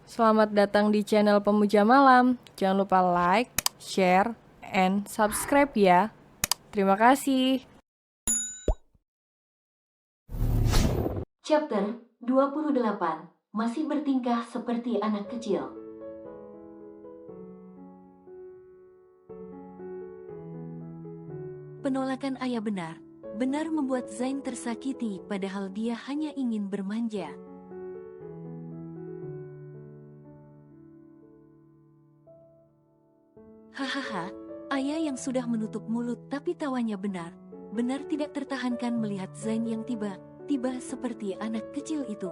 Selamat datang di channel Pemuja Malam. Jangan lupa like, share, and subscribe ya. Terima kasih. Chapter 28. Masih bertingkah seperti anak kecil. Penolakan ayah benar membuat Zain tersakiti padahal dia hanya ingin bermanja. Hahaha, ayah yang sudah menutup mulut tapi tawanya benar tidak tertahankan melihat Zain yang tiba-tiba seperti anak kecil itu.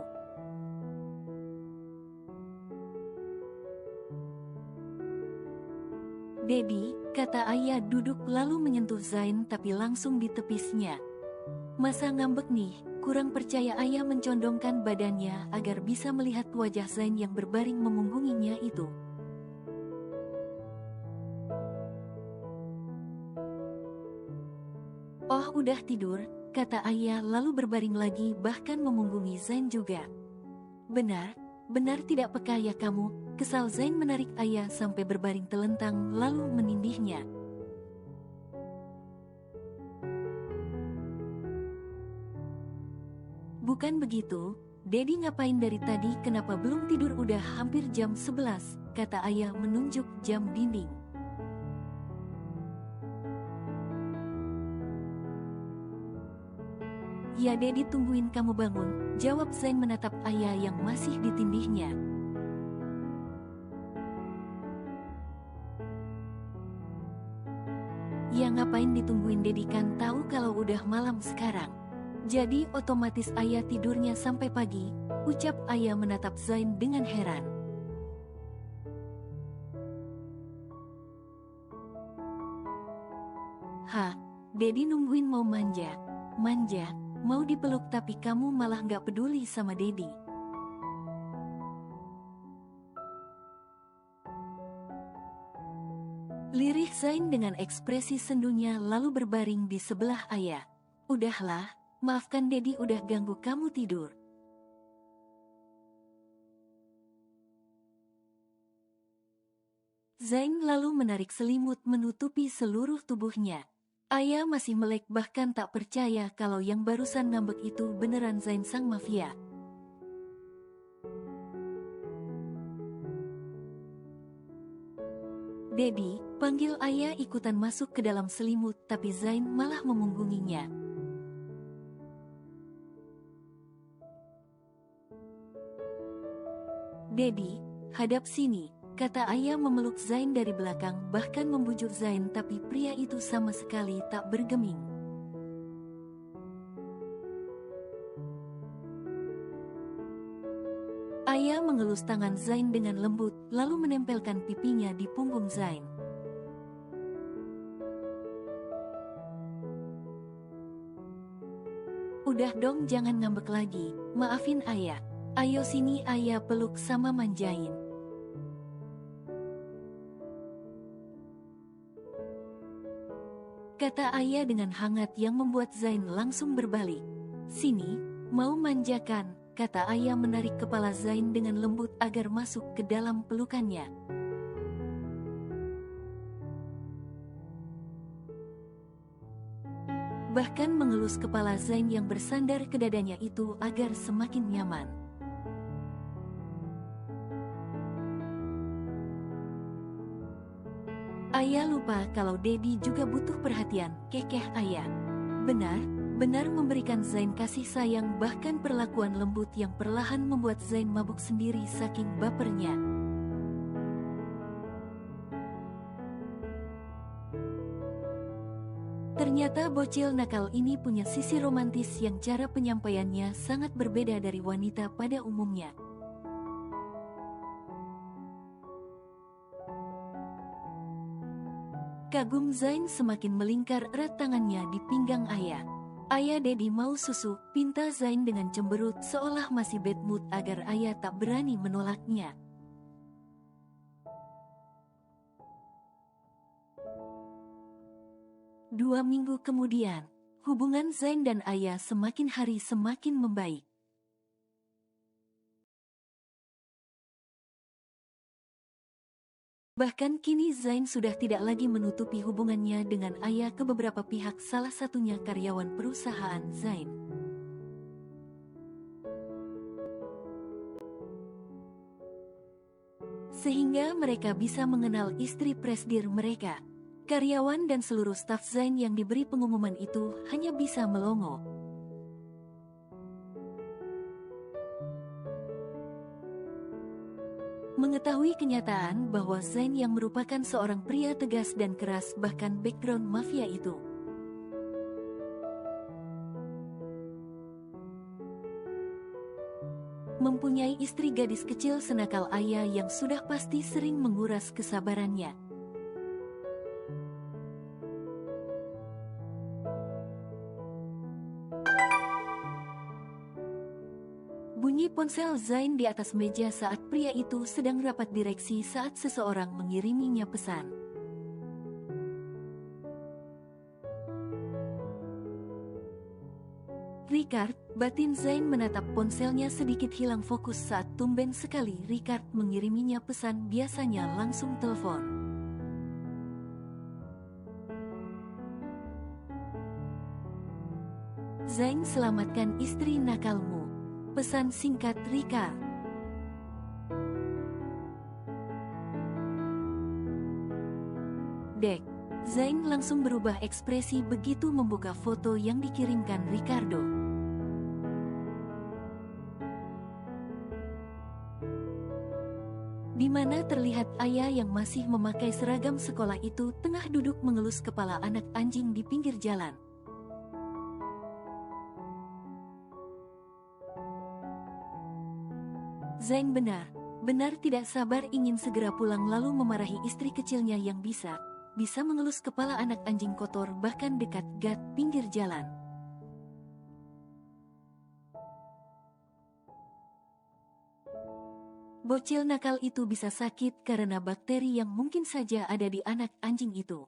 Dedi, kata ayah duduk lalu menyentuh Zain tapi langsung ditepisnya. Masa ngambek nih, kurang percaya ayah mencondongkan badannya agar bisa melihat wajah Zain yang berbaring memunggunginya itu. Oh udah tidur, kata ayah lalu berbaring lagi bahkan memunggungi Zain juga. Benar tidak peka ya kamu, kesal Zain menarik ayah sampai berbaring telentang lalu menindihnya. Bukan begitu, Dedi ngapain dari tadi kenapa belum tidur udah hampir jam 11, kata ayah menunjuk jam dinding. Ya Dedi tungguin kamu bangun, jawab Zain menatap ayah yang masih ditindihnya. Ya ngapain ditungguin Dedi kan tahu kalau udah malam sekarang. Jadi otomatis ayah tidurnya sampai pagi, ucap ayah menatap Zain dengan heran. Hah, Dedi nungguin mau manja, mau dipeluk tapi kamu malah gak peduli sama Dedi. Lirih Zain dengan ekspresi sendunya lalu berbaring di sebelah ayah. Udahlah, maafkan Dedi udah ganggu kamu tidur. Zain lalu menarik selimut menutupi seluruh tubuhnya. Ayah masih melek bahkan tak percaya kalau yang barusan ngambek itu beneran Zain sang mafia. Dedi, panggil ayah ikutan masuk ke dalam selimut tapi Zain malah memunggunginya. Dedi, hadap sini, kata ayah memeluk Zain dari belakang bahkan membujuk Zain tapi pria itu sama sekali tak bergeming. Ayah mengelus tangan Zain dengan lembut lalu menempelkan pipinya di punggung Zain. Udah dong jangan ngambek lagi, maafin ayah. Ayo sini ayah peluk sama manjain. Kata ayah dengan hangat yang membuat Zain langsung berbalik. Sini, mau manjakan, kata ayah menarik kepala Zain dengan lembut agar masuk ke dalam pelukannya. Bahkan mengelus kepala Zain yang bersandar ke dadanya itu agar semakin nyaman. Ayah lupa kalau Dedi juga butuh perhatian, kekeh ayah. Benar memberikan Zain kasih sayang bahkan perlakuan lembut yang perlahan membuat Zain mabuk sendiri saking bapernya. Ternyata bocil nakal ini punya sisi romantis yang cara penyampaiannya sangat berbeda dari wanita pada umumnya. Kagum Zain semakin melingkar erat tangannya di pinggang ayah. Ayah Dedi mau susu, pinta Zain dengan cemberut seolah masih bad mood agar ayah tak berani menolaknya. Dua minggu kemudian, hubungan Zain dan ayah semakin hari semakin membaik. Bahkan kini Zain sudah tidak lagi menutupi hubungannya dengan ayah ke beberapa pihak, salah satunya karyawan perusahaan Zain. Sehingga mereka bisa mengenal istri presdir mereka. Karyawan dan seluruh staf Zain yang diberi pengumuman itu hanya bisa melongo. Mengetahui kenyataan bahwa Zain yang merupakan seorang pria tegas dan keras, bahkan background mafia itu mempunyai istri gadis kecil senakal ayah yang sudah pasti sering menguras kesabarannya. Bunyi ponsel Zain di atas meja saat pria itu sedang rapat direksi saat seseorang mengiriminya pesan. Ricard, batin Zain menatap ponselnya sedikit hilang fokus saat tumben sekali Ricard mengiriminya pesan, biasanya langsung telepon. Zain, selamatkan istri nakalmu. Pesan singkat Ricard. Dek. Zain langsung berubah ekspresi begitu membuka foto yang dikirimkan Ricardo. Di mana terlihat ayah yang masih memakai seragam sekolah itu tengah duduk mengelus kepala anak anjing di pinggir jalan. Zain benar tidak sabar ingin segera pulang lalu memarahi istri kecilnya yang bisa mengelus kepala anak anjing kotor bahkan dekat gat pinggir jalan. Bocil nakal itu bisa sakit karena bakteri yang mungkin saja ada di anak anjing itu.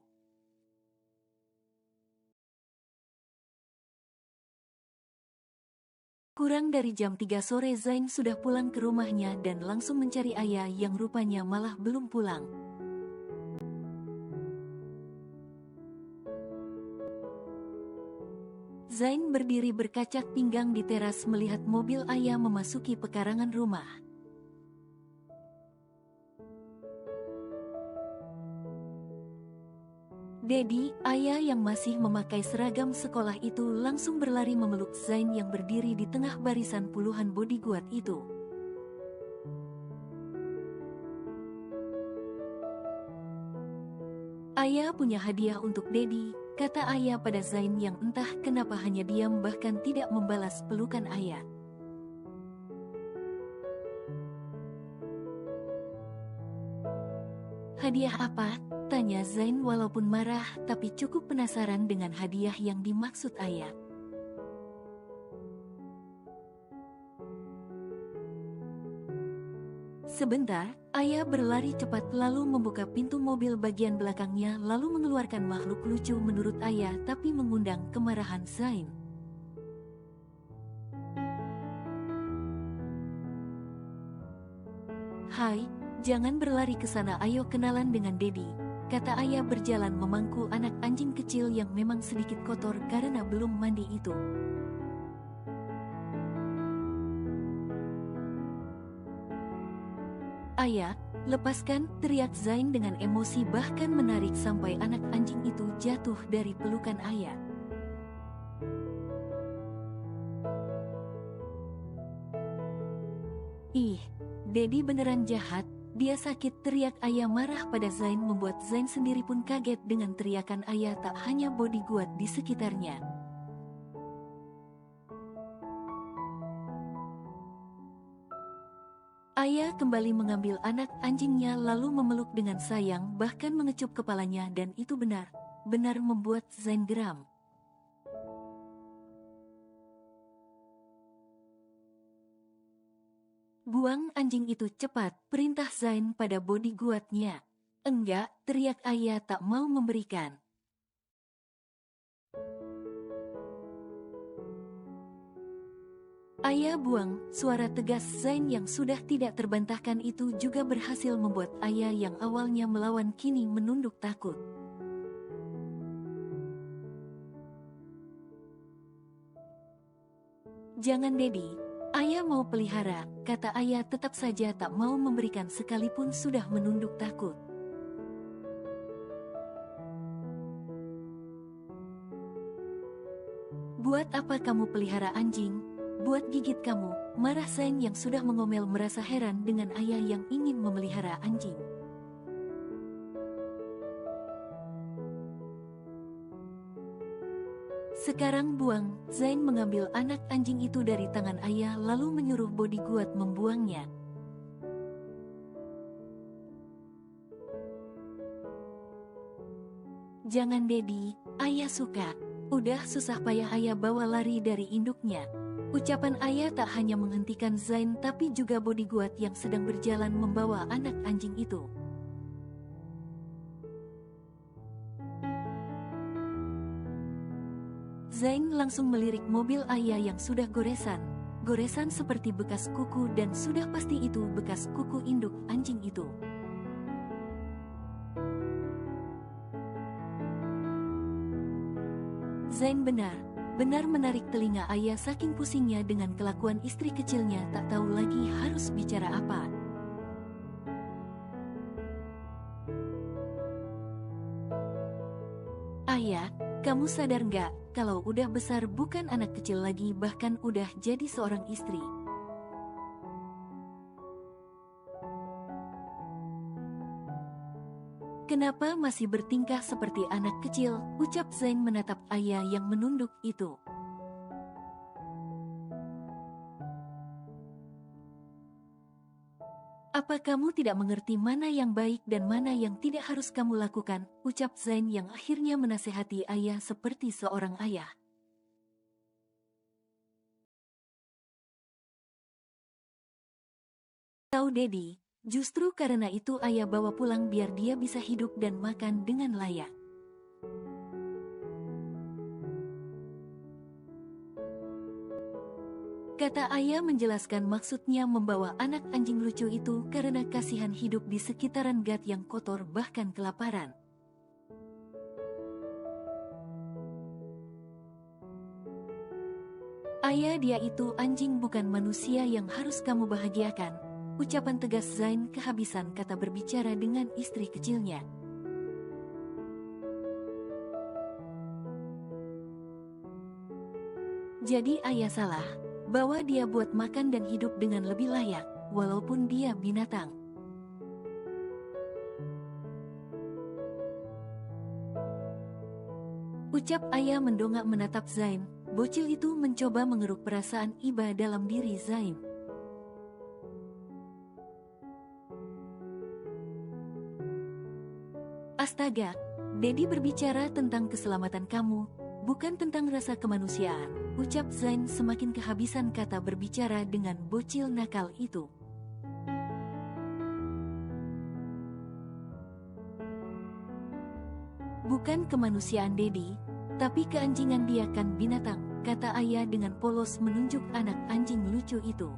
Kurang dari jam 3 sore Zain sudah pulang ke rumahnya dan langsung mencari ayah yang rupanya malah belum pulang. Zain berdiri berkacak pinggang di teras melihat mobil ayah memasuki pekarangan rumah. Dedi, ayah yang masih memakai seragam sekolah itu langsung berlari memeluk Zain yang berdiri di tengah barisan puluhan bodyguard itu. Ayah punya hadiah untuk Dedi, kata ayah pada Zain yang entah kenapa hanya diam bahkan tidak membalas pelukan ayah. Hadiah apa? Tanya Zain walaupun marah tapi cukup penasaran dengan hadiah yang dimaksud ayah. Sebentar, ayah berlari cepat lalu membuka pintu mobil bagian belakangnya lalu mengeluarkan makhluk lucu menurut ayah tapi mengundang kemarahan Zain. Hai, jangan berlari ke sana, ayo kenalan dengan Dedi, kata ayah berjalan memangku anak anjing kecil yang memang sedikit kotor karena belum mandi itu. Ayah, lepaskan, teriak Zain dengan emosi bahkan menarik sampai anak anjing itu jatuh dari pelukan ayah. Ih, Dedi beneran jahat, dia sakit, teriak ayah marah pada Zain membuat Zain sendiri pun kaget dengan teriakan ayah, tak hanya bodyguard di sekitarnya. Ayah kembali mengambil anak anjingnya lalu memeluk dengan sayang bahkan mengecup kepalanya dan itu benar membuat Zain geram. Buang anjing itu cepat, perintah Zain pada bodyguardnya. Enggak, teriak ayah tak mau memberikan. Ayah buang, suara tegas Zain yang sudah tidak terbantahkan itu juga berhasil membuat ayah yang awalnya melawan kini menunduk takut. Jangan Dedi, ayah mau pelihara, kata ayah tetap saja tak mau memberikan sekalipun sudah menunduk takut. Buat apa kamu pelihara anjing? Buat gigit kamu, marah Zain yang sudah mengomel merasa heran dengan ayah yang ingin memelihara anjing. Sekarang buang, Zain mengambil anak anjing itu dari tangan ayah lalu menyuruh bodyguard membuangnya. Jangan Dedi, ayah suka. Udah susah payah ayah bawa lari dari induknya. Ucapan ayah tak hanya menghentikan Zain tapi juga bodyguard yang sedang berjalan membawa anak anjing itu. Zain langsung melirik mobil ayah yang sudah goresan. Goresan seperti bekas kuku dan sudah pasti itu bekas kuku induk anjing itu. Zain benar menarik telinga ayah saking pusingnya dengan kelakuan istri kecilnya tak tahu lagi harus bicara apa. Ayah, kamu sadar nggak, kalau udah besar bukan anak kecil lagi bahkan udah jadi seorang istri. Kenapa masih bertingkah seperti anak kecil, ucap Zain menatap ayah yang menunduk itu. Apa kamu tidak mengerti mana yang baik dan mana yang tidak harus kamu lakukan, ucap Zain yang akhirnya menasehati ayah seperti seorang ayah. Tahu Dedi, justru karena itu ayah bawa pulang biar dia bisa hidup dan makan dengan layak. Kata ayah menjelaskan maksudnya membawa anak anjing lucu itu karena kasihan hidup di sekitaran gat yang kotor bahkan kelaparan. Ayah dia itu anjing bukan manusia yang harus kamu bahagiakan. Ucapan tegas Zain kehabisan kata berbicara dengan istri kecilnya. Jadi ayah salah, bahwa dia buat makan dan hidup dengan lebih layak, walaupun dia binatang. Ucap ayah mendongak menatap Zain, bocil itu mencoba mengeruk perasaan iba dalam diri Zain. Astaga, Dedi berbicara tentang keselamatan kamu, bukan tentang rasa kemanusiaan, ucap Zain semakin kehabisan kata berbicara dengan bocil nakal itu. Bukan kemanusiaan Dedi, tapi keanjingan dia kan binatang, kata ayah dengan polos menunjuk anak anjing lucu itu.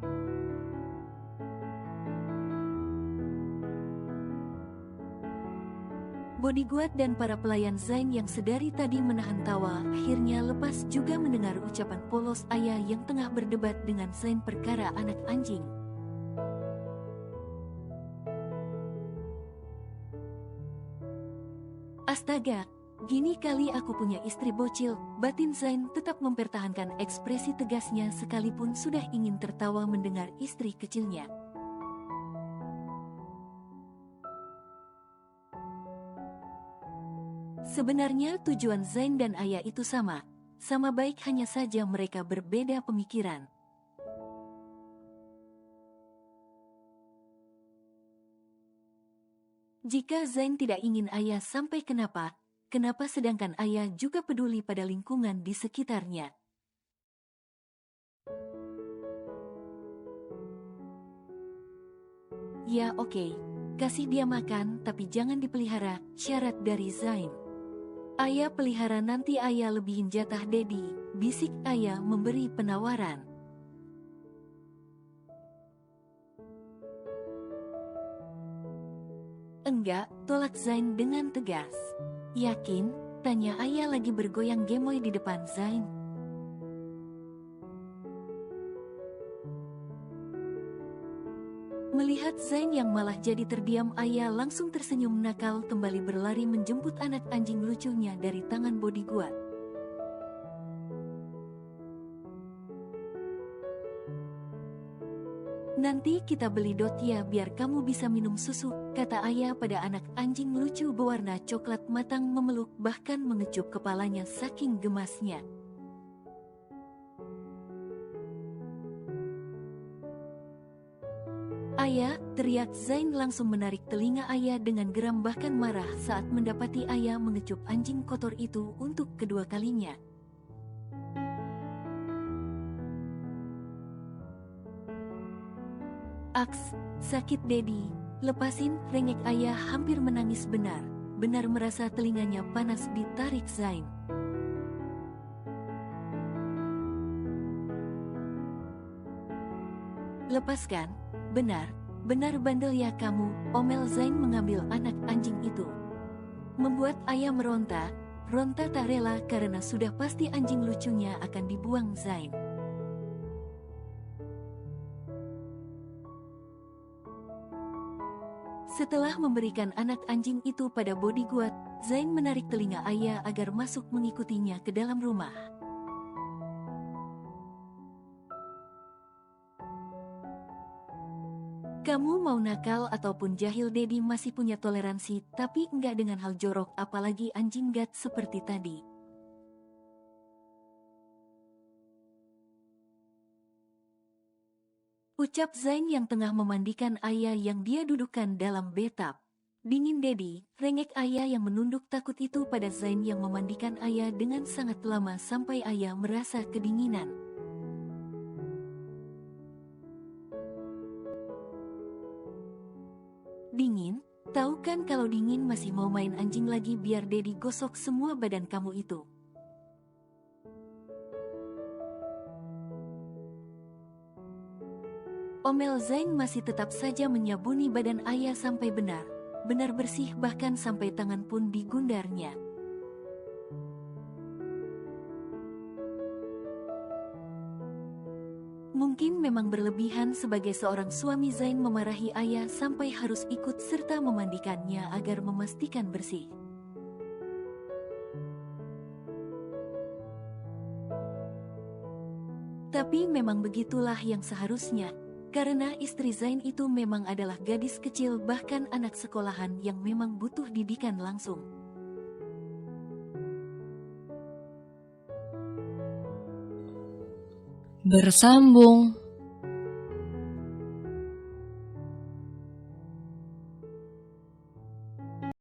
Bodyguard dan para pelayan Zain yang sedari tadi menahan tawa akhirnya lepas juga mendengar ucapan polos ayah yang tengah berdebat dengan Zain perkara anak anjing. Astaga, gini kali aku punya istri bocil, batin Zain tetap mempertahankan ekspresi tegasnya sekalipun sudah ingin tertawa mendengar istri kecilnya. Sebenarnya tujuan Zain dan ayah itu sama baik hanya saja mereka berbeda pemikiran. Jika Zain tidak ingin ayah sampai kenapa sedangkan ayah juga peduli pada lingkungan di sekitarnya? Ya oke, kasih dia makan tapi jangan dipelihara, syarat dari Zain. Ayah pelihara nanti ayah lebihin jatah Dedi, bisik ayah memberi penawaran. Enggak, tolak Zain dengan tegas. Yakin? Tanya ayah lagi bergoyang gemoy di depan Zain. Melihat Zain yang malah jadi terdiam, ayah langsung tersenyum nakal kembali berlari menjemput anak anjing lucunya dari tangan bodyguard. Nanti kita beli dot ya biar kamu bisa minum susu, kata ayah pada anak anjing lucu berwarna coklat matang memeluk bahkan mengecup kepalanya saking gemasnya. Ayah, teriak Zain langsung menarik telinga ayah dengan geram bahkan marah saat mendapati ayah mengecup anjing kotor itu untuk kedua kalinya. Aks, sakit Dedi, lepasin, rengek ayah hampir menangis benar merasa telinganya panas ditarik Zain. Lepaskan, benar bandel ya kamu, omel Zain mengambil anak anjing itu. Membuat ayah meronta tak rela karena sudah pasti anjing lucunya akan dibuang Zain. Setelah memberikan anak anjing itu pada bodyguard, Zain menarik telinga ayah agar masuk mengikutinya ke dalam rumah. Kamu mau nakal ataupun jahil, Dedi masih punya toleransi, tapi enggak dengan hal jorok apalagi anjing gat seperti tadi. Ucap Zain yang tengah memandikan ayah yang dia dudukkan dalam bathtub. Dingin Dedi, rengek ayah yang menunduk takut itu pada Zain yang memandikan ayah dengan sangat lama sampai ayah merasa kedinginan. Dingin? Tahu kan kalau dingin masih mau main anjing lagi, biar Dedi gosok semua badan kamu itu. Omel Zain masih tetap saja menyabuni badan ayah sampai benar bersih bahkan sampai tangan pun digundarnya. Mungkin memang berlebihan sebagai seorang suami Zain memarahi ayah sampai harus ikut serta memandikannya agar memastikan bersih. Tapi memang begitulah yang seharusnya, karena istri Zain itu memang adalah gadis kecil bahkan anak sekolahan yang memang butuh didikan langsung. Bersambung.